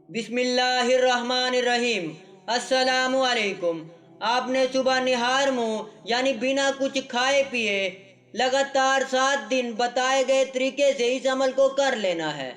बिस्मिल्लाहिर्रहमानिर्रहीम। अस्सलामु अलैकुम। आपने सुबह निहार मुँह यानी बिना कुछ खाए पिए लगातार 7 दिन बताए गए तरीके से इस अमल को कर लेना है।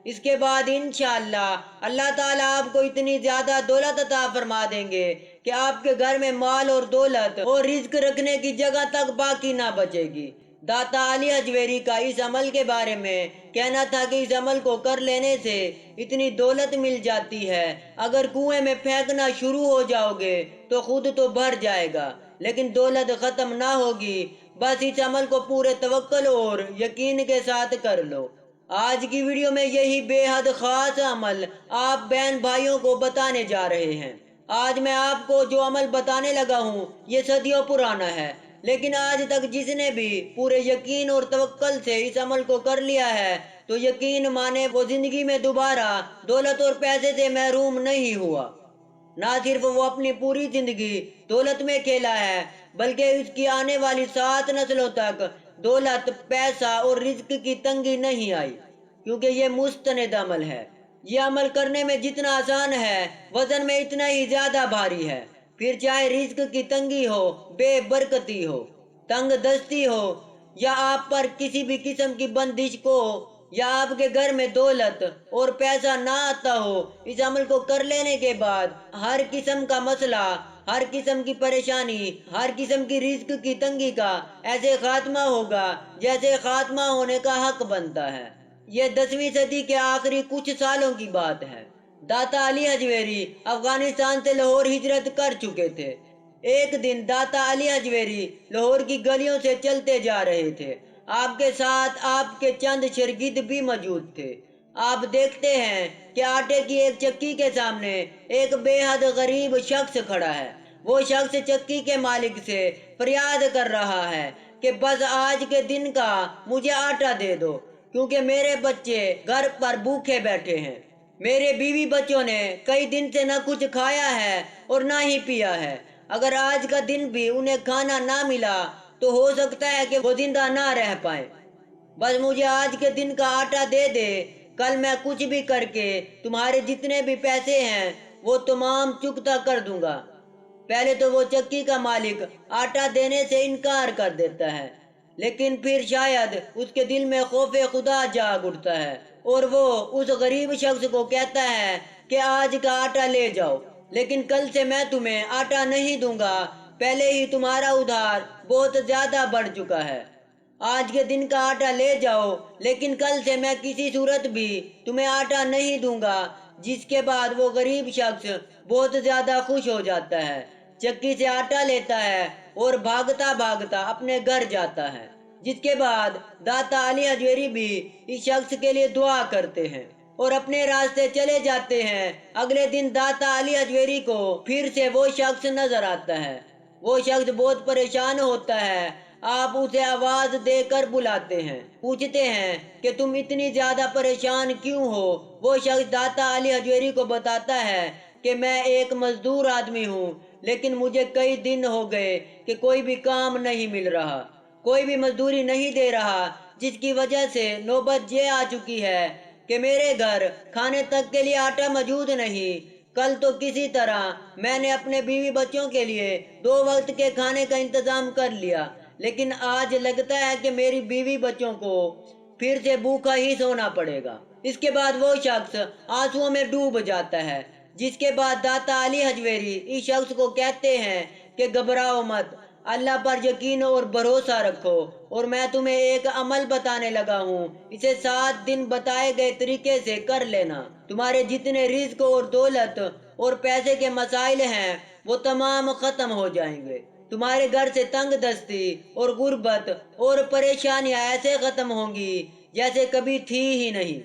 इसके बाद इंशाअल्लाह अल्लाह ताला आपको इतनी ज़्यादा दौलत अता फरमा देंगे कि आपके घर में माल और दौलत और रिज्क रखने की जगह तक बाकी ना बचेगी। दाता अली अजवेरी का इस अमल के बारे में कहना था कि इस अमल को कर लेने से इतनी दौलत मिल जाती है, अगर कुएं में फेंकना शुरू हो जाओगे तो खुद तो भर जाएगा लेकिन दौलत खत्म ना होगी। बस इस अमल को पूरे तवक्कल और यकीन के साथ कर लो। आज की वीडियो में यही बेहद खास अमल आप बहन भाइयों को बताने जा रहे हैं। आज मैं आपको जो अमल बताने लगा हूँ ये सदियों पुराना है, लेकिन आज तक जिसने भी पूरे यकीन और तवक्कल से इस अमल को कर लिया है तो यकीन माने वो जिंदगी में दोबारा दौलत और पैसे से महरूम नहीं हुआ। ना सिर्फ वो अपनी पूरी जिंदगी दौलत में खेला है, बल्कि उसकी आने वाली 7 नस्लों तक दौलत, पैसा और रिज्क की तंगी नहीं आई, क्योंकि ये मुस्तनद अमल है। ये अमल करने में जितना आसान है, वजन में इतना ही ज्यादा भारी है। फिर चाहे रिज्क की तंगी हो, बेबरकती हो, तंग दस्ती हो, या आप पर किसी भी किस्म की बंदिश को, या आपके घर में दौलत और पैसा ना आता हो, इस अमल को कर लेने के बाद हर किस्म का मसला, हर किस्म की परेशानी, हर किस्म की रिस्क की तंगी का ऐसे खात्मा होगा जैसे खात्मा होने का हक बनता है। ये 10वीं सदी के आखिरी कुछ सालों की बात है। दाता अली अजवेरी अफगानिस्तान से लाहौर हिजरत कर चुके थे। एक दिन दाता अली अजवेरी लाहौर की गलियों से चलते जा रहे थे। आपके साथ आपके चंद शागिर्द भी मौजूद थे। आप देखते हैं कि आटे की एक चक्की के सामने एक बेहद गरीब शख्स खड़ा है। वो शख्स चक्की के मालिक से फरियाद कर रहा है कि बस आज के दिन का मुझे आटा दे दो, क्योंकि मेरे बच्चे घर पर भूखे बैठे हैं। मेरे बीवी बच्चों ने कई दिन से न कुछ खाया है और ना ही पिया है। अगर आज का दिन भी उन्हें खाना ना मिला तो हो सकता है कि वो जिंदा ना रह पाए। बस मुझे आज के दिन का आटा दे दे, कल मैं कुछ भी करके तुम्हारे जितने भी पैसे हैं वो तमाम चुकता कर दूंगा। पहले तो वो चक्की का मालिक आटा देने से इनकार कर देता है, लेकिन फिर शायद उसके दिल में खौफे खुदा जाग उठता है और वो उस गरीब शख्स को कहता है कि आज का आटा ले जाओ, लेकिन कल से मैं तुम्हें आटा नहीं दूंगा। पहले ही तुम्हारा उधार बहुत ज्यादा बढ़ चुका है। आज के दिन का आटा ले जाओ, लेकिन कल से मैं किसी सूरत भी तुम्हें आटा नहीं दूंगा। जिसके बाद वो गरीब शख्स बहुत ज्यादा खुश हो जाता है, चक्की से आटा लेता है और भागता भागता अपने घर जाता है। जिसके बाद दाता अली अजवेरी भी इस शख्स के लिए दुआ करते हैं और अपने रास्ते चले जाते हैं। अगले दिन दाता अली अजवेरी को फिर से वो शख्स नजर आता है। वो शख्स बहुत परेशान होता है। आप उसे आवाज देकर बुलाते हैं, पूछते हैं कि तुम इतनी ज्यादा परेशान क्यों हो। वो शख्स दाता अली अजवेरी को बताता है कि मैं एक मजदूर आदमी हूँ, लेकिन मुझे कई दिन हो गए कि कोई भी काम नहीं मिल रहा, कोई भी मजदूरी नहीं दे रहा, जिसकी वजह से नौबत ये आ चुकी है कि मेरे घर खाने तक के लिए आटा मौजूद नहीं। कल तो किसी तरह मैंने अपने बीवी बच्चों के लिए 2 वक्त के खाने का इंतजाम कर लिया, लेकिन आज लगता है कि मेरी बीवी बच्चों को फिर से भूखा ही सोना पड़ेगा। इसके बाद वो शख्स आंसुओं में डूब जाता है। जिसके बाद दाता अली अजवेरी इस शख्स को कहते हैं कि घबराओ मत, अल्लाह पर यकीन और भरोसा रखो, और मैं तुम्हें एक अमल बताने लगा हूँ, इसे 7 दिन बताए गए तरीके से कर लेना। तुम्हारे जितने रिज्क और दौलत और पैसे के मसाइल हैं वो तमाम खत्म हो जाएंगे। तुम्हारे घर से तंग दस्ती और गुर्बत और परेशानियां ऐसे खत्म होंगी जैसे कभी थी ही नहीं।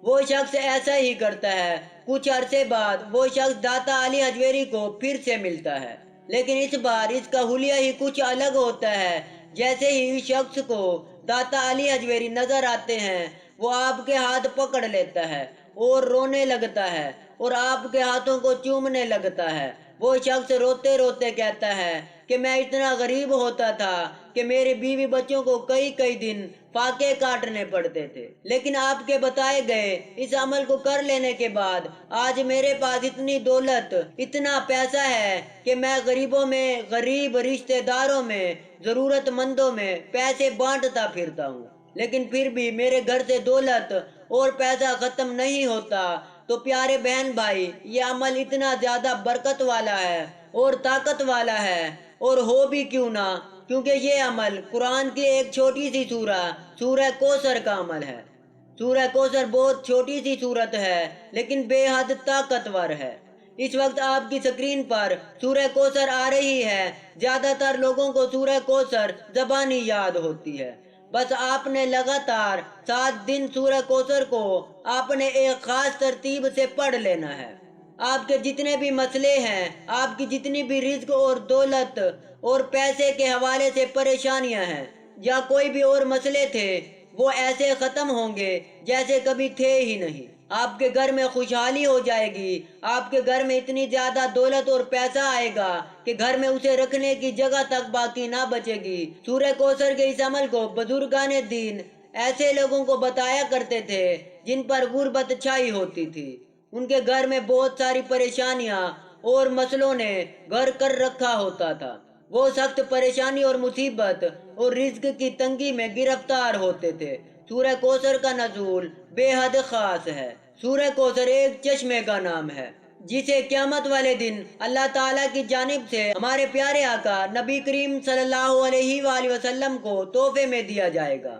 वो शख्स ऐसा ही करता है। कुछ अरसे बाद वो शख्स दाता अली अजवेरी को फिर से मिलता है, लेकिन इस बार इसका हुलिया ही कुछ अलग होता है। जैसे ही इस शख्स को दाता अली अजवेरी नजर आते हैं, वो आपके हाथ पकड़ लेता है और रोने लगता है और आपके हाथों को चूमने लगता है। वो शख्स रोते रोते कहता है कि मैं इतना गरीब होता था کہ میرے بیوی بچوں کو کئی کئی دن فاقے کاٹنے پڑتے تھے، لیکن آپ کے بتائے گئے اس عمل کو کر لینے کے بعد آج میرے پاس اتنی دولت، اتنا پیسہ ہے کہ میں غریبوں میں، غریب رشتہ داروں میں، ضرورت مندوں میں پیسے بانٹتا پھرتا ہوں، لیکن پھر بھی میرے گھر سے دولت اور پیسہ ختم نہیں ہوتا۔ تو پیارے بہن بھائی، یہ عمل اتنا زیادہ برکت والا ہے اور طاقت والا ہے، اور ہو بھی کیوں نہ، کیونکہ یہ عمل قرآن کی ایک چھوٹی سی سورہ کوثر کا عمل ہے۔ سورہ کوثر بہت چھوٹی سی سورت ہے لیکن بے حد طاقتور ہے۔ اس وقت آپ کی سکرین پر سورہ کوثر آ رہی ہے۔ زیادہ تر لوگوں کو سورہ کوثر زبانی یاد ہوتی ہے، بس آپ نے لگاتار 7 دن سورہ کوثر کو آپ نے ایک خاص ترتیب سے پڑھ لینا ہے۔ آپ کے جتنے بھی مسئلے ہیں، آپ کی جتنی بھی رزق اور دولت اور پیسے کے حوالے سے پریشانیاں ہیں، یا کوئی بھی اور مسئلے تھے، وہ ایسے ختم ہوں گے جیسے کبھی تھے ہی نہیں۔ آپ کے گھر میں خوشحالی ہو جائے گی، آپ کے گھر میں اتنی زیادہ دولت اور پیسہ آئے گا کہ گھر میں اسے رکھنے کی جگہ تک باقی نہ بچے گی۔ سورہ کوثر کے اس عمل کو بزرگان دین ایسے لوگوں کو بتایا کرتے تھے جن پر غربت چھائی ہوتی تھی، ان کے گھر میں بہت ساری پریشانیاں اور مسئلوں نے گھر کر رکھا ہوتا تھا، وہ سخت پریشانی اور مصیبت اور رزق کی تنگی میں گرفتار ہوتے تھے۔ سورہ کوثر کا نزول بے حد خاص ہے۔ سورہ کوثر ایک چشمے کا نام ہے جسے قیامت والے دن اللہ تعالیٰ کی جانب سے ہمارے پیارے آقا نبی کریم صلی اللہ علیہ وآلہ وسلم کو تحفے میں دیا جائے گا۔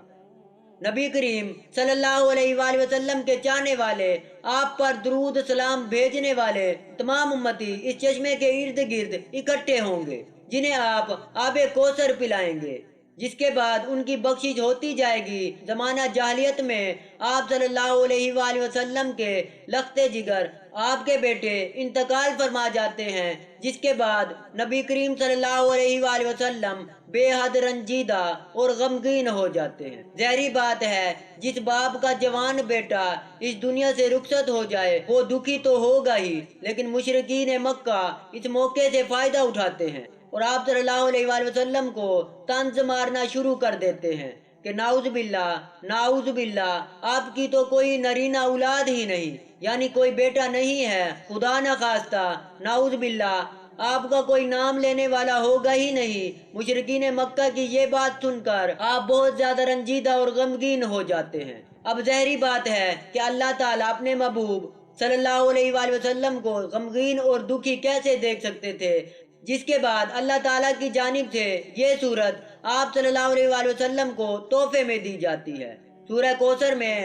نبی کریم صلی اللہ علیہ وآلہ وسلم کے چاہنے والے، آپ پر درود سلام بھیجنے والے تمام امتی اس چشمے کے ارد گرد اکٹھے ہوں گے، جنہیں آپ آب کوثر پلائیں گے، جس کے بعد ان کی بخشش ہوتی جائے گی۔ زمانہ جاہلیت میں آپ صلی اللہ علیہ وآلہ وسلم کے لخت جگر، آپ کے بیٹے انتقال فرما جاتے ہیں، جس کے بعد نبی کریم صلی اللہ علیہ وآلہ وسلم بے حد رنجیدہ اور غمگین ہو جاتے ہیں۔ ظاہری بات ہے، جس باپ کا جوان بیٹا اس دنیا سے رخصت ہو جائے وہ دکھی تو ہوگا ہی، لیکن مشرکین مکہ اس موقع سے فائدہ اٹھاتے ہیں اور آپ صلی اللہ علیہ وآلہ وسلم کو طنز مارنا شروع کر دیتے ہیں کہ نعوذ باللہ، نعوذ باللہ، آپ کی تو کوئی نرینہ اولاد ہی نہیں، یعنی کوئی بیٹا نہیں ہے، خدا نخواستہ، نعوذ باللہ، آپ کا کوئی نام لینے والا ہوگا ہی نہیں۔ مشرکین مکہ کی یہ بات سن کر آپ بہت زیادہ رنجیدہ اور غمگین ہو جاتے ہیں۔ اب ظاہری بات ہے کہ اللہ تعالیٰ اپنے محبوب صلی اللہ علیہ وآلہ وسلم کو غمگین اور دکھی کیسے دیکھ سکتے تھے، جس کے بعد اللہ تعالیٰ کی جانب سے یہ سورت آپ صلی اللہ علیہ وآلہ وسلم کو تحفے میں دی جاتی ہے۔ سورہ کوثر میں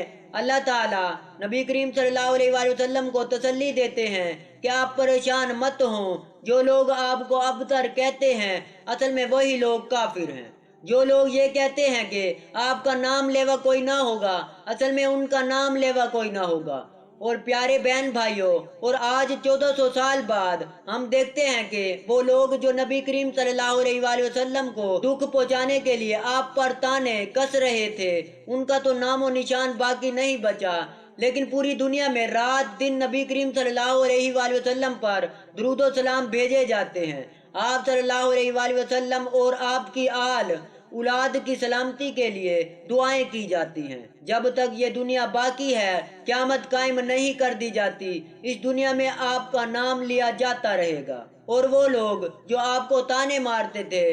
اللہ تعالیٰ نبی کریم صلی اللہ علیہ وآلہ وسلم کو تسلی دیتے ہیں کہ آپ پریشان مت ہوں۔ جو لوگ آپ کو ابتر کہتے ہیں، اصل میں وہی لوگ کافر ہیں۔ جو لوگ یہ کہتے ہیں کہ آپ کا نام لیوا کوئی نہ ہوگا، اصل میں ان کا نام لیوا کوئی نہ ہوگا۔ اور پیارے بہن بھائیوں، اور آج 1400 سال بعد ہم دیکھتے ہیں کہ وہ لوگ جو نبی کریم صلی اللہ علیہ وآلہ وسلم کو دکھ پہنچانے کے لیے آپ پر تانے کس رہے تھے، ان کا تو نام و نشان باقی نہیں بچا، لیکن پوری دنیا میں رات دن نبی کریم صلی اللہ علیہ وآلہ وسلم پر درود و سلام بھیجے جاتے ہیں۔ آپ صلی اللہ علیہ وآلہ وسلم اور آپ کی آل اولاد کی سلامتی کے لیے دعائیں کی جاتی ہیں۔ جب تک یہ دنیا باقی ہے، قیامت قائم نہیں کر دی جاتی، اس دنیا میں آپ کا نام لیا جاتا رہے گا، اور وہ لوگ جو آپ کو تانے مارتے تھے،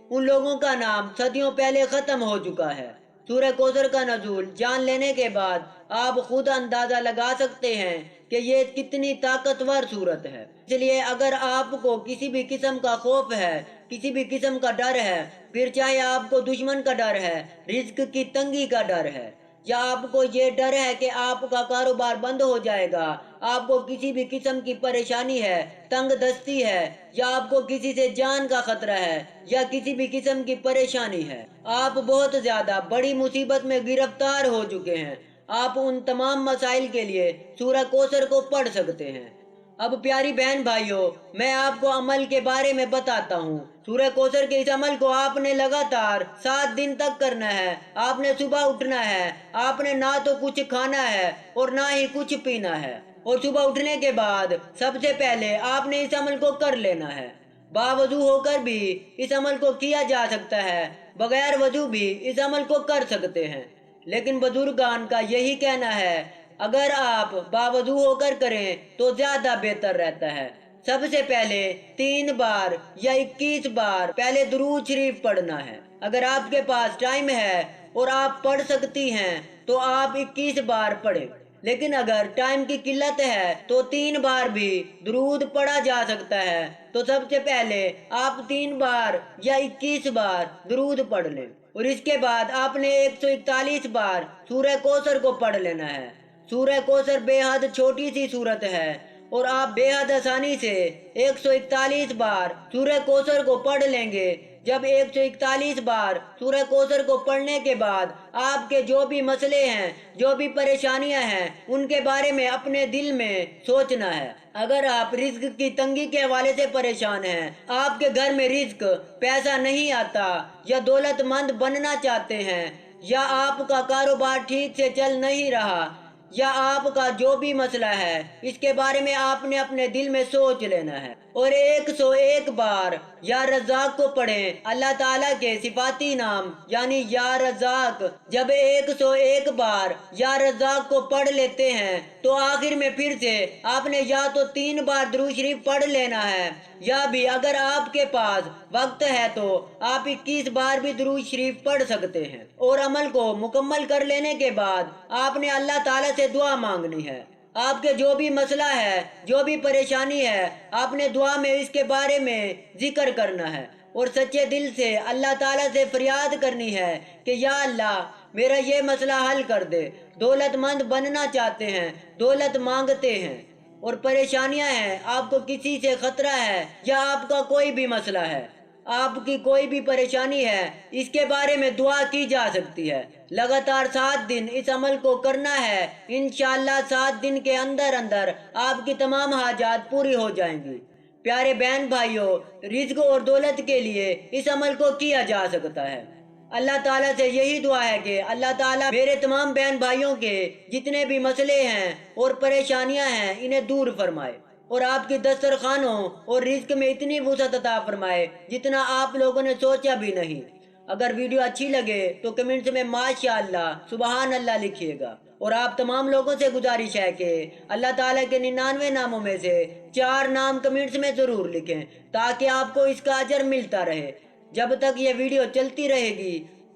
ان لوگوں کا نام صدیوں پہلے ختم ہو چکا ہے۔ سورہ کوثر کا نزول جان لینے کے بعد آپ خود اندازہ لگا سکتے ہیں کہ یہ کتنی طاقتور سورت ہے۔ اس لیے اگر آپ کو کسی بھی قسم کا خوف ہے، کسی بھی قسم کا ڈر ہے، پھر چاہے آپ کو دشمن کا ڈر ہے، رزق کی تنگی کا ڈر ہے، یا آپ کو یہ ڈر ہے کہ آپ کا کاروبار بند ہو جائے گا، آپ کو کسی بھی قسم کی پریشانی ہے، تنگ دستی ہے، یا آپ کو کسی سے جان کا خطرہ ہے، یا کسی بھی قسم کی پریشانی ہے، آپ بہت زیادہ بڑی مصیبت میں گرفتار ہو چکے ہیں، آپ ان تمام مسائل کے لیے سورہ کوثر کو پڑھ سکتے ہیں۔ اب پیاری بہن بھائیوں، میں آپ کو عمل کے بارے میں بتاتا ہوں۔ سورہ کوثر کے اس عمل کو آپ نے لگاتار 7 دن تک کرنا ہے۔ آپ نے صبح اٹھنا ہے، آپ نے نہ تو کچھ کھانا ہے اور نہ ہی کچھ پینا ہے، اور صبح اٹھنے کے بعد سب سے پہلے آپ نے اس عمل کو کر لینا ہے۔ باوضو ہو کر بھی اس عمل کو کیا جا سکتا ہے، बगैर वजू भी इस अमल को कर सकते हैं। लेकिन बुजुर्गान का यही कहना है, अगर आप बावजू होकर करें तो ज्यादा बेहतर रहता है। सबसे पहले 3 बार या 21 बार पहले दुरूद शरीफ पढ़ना है। अगर आपके पास टाइम है और आप पढ़ सकती हैं तो आप 21 बार पढ़ें। लेकिन अगर टाइम की किल्लत है तो 3 बार भी दुरूद पढ़ा जा सकता है। तो सबसे पहले आप 3 बार या 21 बार दुरूद पढ़ लें और इसके बाद आपने 141 बार सूरह कौसर को पढ़ लेना है। सूरह कौसर बेहद छोटी सी सूरत है और आप बेहद आसानी से 141 बार सूरह कौसर को पढ़ लेंगे। जब 141 बार सूरह कौसर को पढ़ने के बाद आपके जो भी मसले हैं, जो भी परेशानियां हैं, उनके बारे में अपने दिल में सोचना है। अगर आप रिज्क की तंगी के हवाले से परेशान हैं, आपके घर में रिज्क पैसा नहीं आता, या दौलतमंद बनना चाहते हैं, या आपका कारोबार ठीक से चल नहीं रहा, या आपका जो भी मसला है, इसके बारे में आपने अपने दिल में सोच लेना है और 101 बार या रज़ाक को पढ़ें। अल्लाह ताला के सिफाती नाम यानी या रज़ाक। जब 101 बार या रज़ाक को पढ़ लेते हैं तो आखिर में फिर से आपने या तो 3 बार दुरूद शरीफ पढ़ लेना है, या भी अगर आपके पास वक्त है तो आप 21 बार भी दुरूद शरीफ पढ़ सकते हैं। और अमल को मुकम्मल कर लेने के बाद आपने अल्लाह ताला से दुआ मांगनी है। आपके जो भी मसला है, जो भी परेशानी है, आपने दुआ में इसके बारे में जिक्र करना है और सच्चे दिल से अल्लाह ताला से फरियाद करनी है कि या अल्लाह मेरा ये मसला हल कर दे। दौलतमंद बनना चाहते हैं, दौलत मांगते हैं और परेशानियां हैं, आपको किसी से खतरा है या आपका कोई भी मसला है, आपकी कोई भी परेशानी है, इसके बारे में दुआ की जा सकती है। लगातार 7 दिन इस अमल को करना है। इंशाअल्लाह 7 दिन के अंदर अंदर आपकी तमाम हाजात पूरी हो जाएंगी। प्यारे बहन भाइयों, रिज्क और दौलत के लिए इस अमल को किया जा सकता है। अल्लाह ताला से यही दुआ है कि अल्लाह ताला मेरे तमाम बहन भाइयों के जितने भी मसले हैं और परेशानियां हैं, इन्हें दूर फरमाए और आपकी दस्तरखानों और रिज्क में इतनी वुसअत अता फरमाए जितना आप लोगों ने सोचा भी नहीं। अगर वीडियो अच्छी लगे तो कमेंट्स में माशाअल्लाह, सुबहान अल्लाह लिखिएगा। और आप तमाम लोगों से गुजारिश है कि अल्लाह ताला के 99 नामों में से 4 नाम कमेंट्स में जरूर लिखें ताकि आपको इसका अजर मिलता रहे। जब तक ये वीडियो चलती रहेगी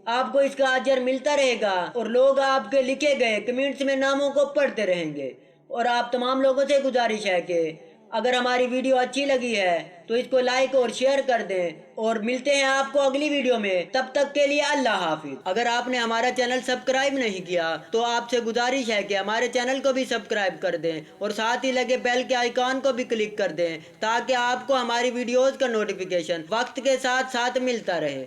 आपको इसका अजर मिलता रहेगा और लोग आपके लिखे गए कमेंट्स में नामों को पढ़ते रहेंगे। और आप तमाम लोगों से गुजारिश है कि अगर हमारी वीडियो अच्छी लगी है तो इसको लाइक और शेयर कर दें और मिलते हैं आपको अगली वीडियो में। तब तक के लिए अल्लाह हाफिज। अगर आपने हमारा चैनल सब्सक्राइब नहीं किया तो आपसे गुजारिश है कि हमारे चैनल को भी सब्सक्राइब कर दें और साथ ही लगे बेल के आइकॉन को भी क्लिक कर दें ताकि आपको हमारी वीडियोस का नोटिफिकेशन वक्त के साथ साथ मिलता रहे।